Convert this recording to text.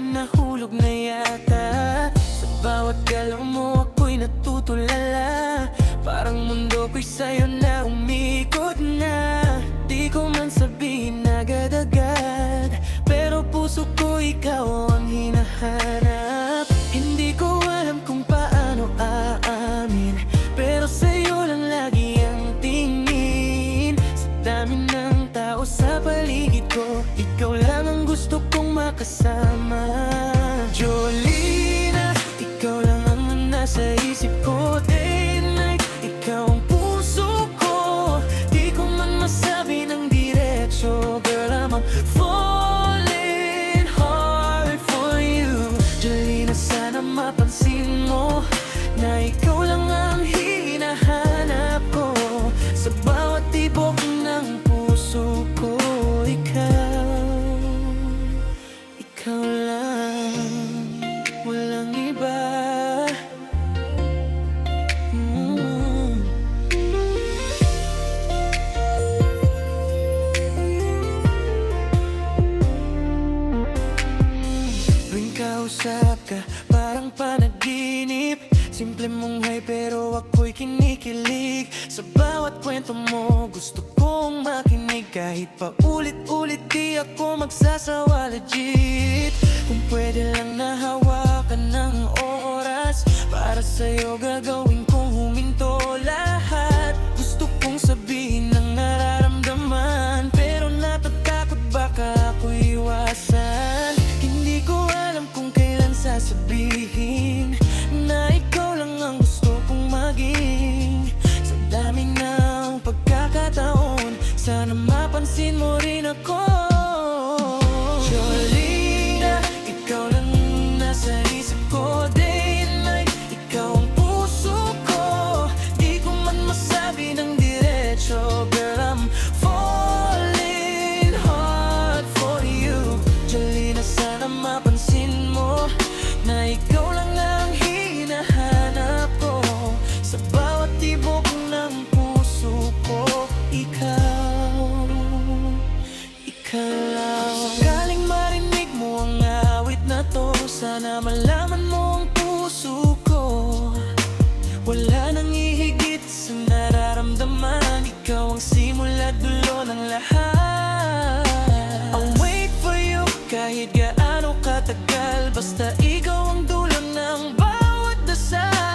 nahulog na yata. Sa bawat galaw mo ako'y natutulala. Parang mundo ko'y sa'yo na umikot na. Di ko man sabihin agad-agad, pero puso ko ikaw ang hinahanap. Hindi ko alam kung paano aamin, pero sa'yo lang lagi ang tingin. Sa dami ng tao sa paligid ko, ikaw lang ang gusto kong makasama. Jolina, ikaw lang ang nasa isip ko day and night. Ikaw ang puso ko, di ko man masabi ng diretso. Girl, I'm falling hard for you. Jolina, sana mapansin mo na ikaw lang ang hinahanap ko. Sa bawat tibok ng puso ko, ikaw lang, walang iba. Tuwing kausap ka, parang panaginip. Simple mong hay pero ako'y kinikilig. Sa bawat kwento mo gusto kong makinig. Kahit pa ulit-ulit di ako magsasawa legit. Kung pwede lang nahawakan ng oras, para sa'yo gagawin kong huminto lahat. Gusto kong sabihin ang nararamdaman, pero natatakot baka ako iwasan. Hindi ko alam kung kailan sasabihin na ikaw lang ang gusto kong maging. Sa dami ng pagkakataon, sana mapansin mo rin ako. Jolina, ikaw lang nasa isip ko day and night. Ikaw ang puso ko, di ko man masabi ng diretso. Girl, I'm falling hard for you. Jolina, sana mapansin mo na ikaw lang ang hinahanap ko. Sa bawat tibok ng puso ko, ikaw lang. Galing marinig mo ang awit na to, sana malaman mo ang puso ko. Wala nang ihigit sa nararamdaman, ikaw ang simula dulo ng lahat. I'll wait for you kahit gaano katagal, basta ikaw ang dulo ng bawat dasal.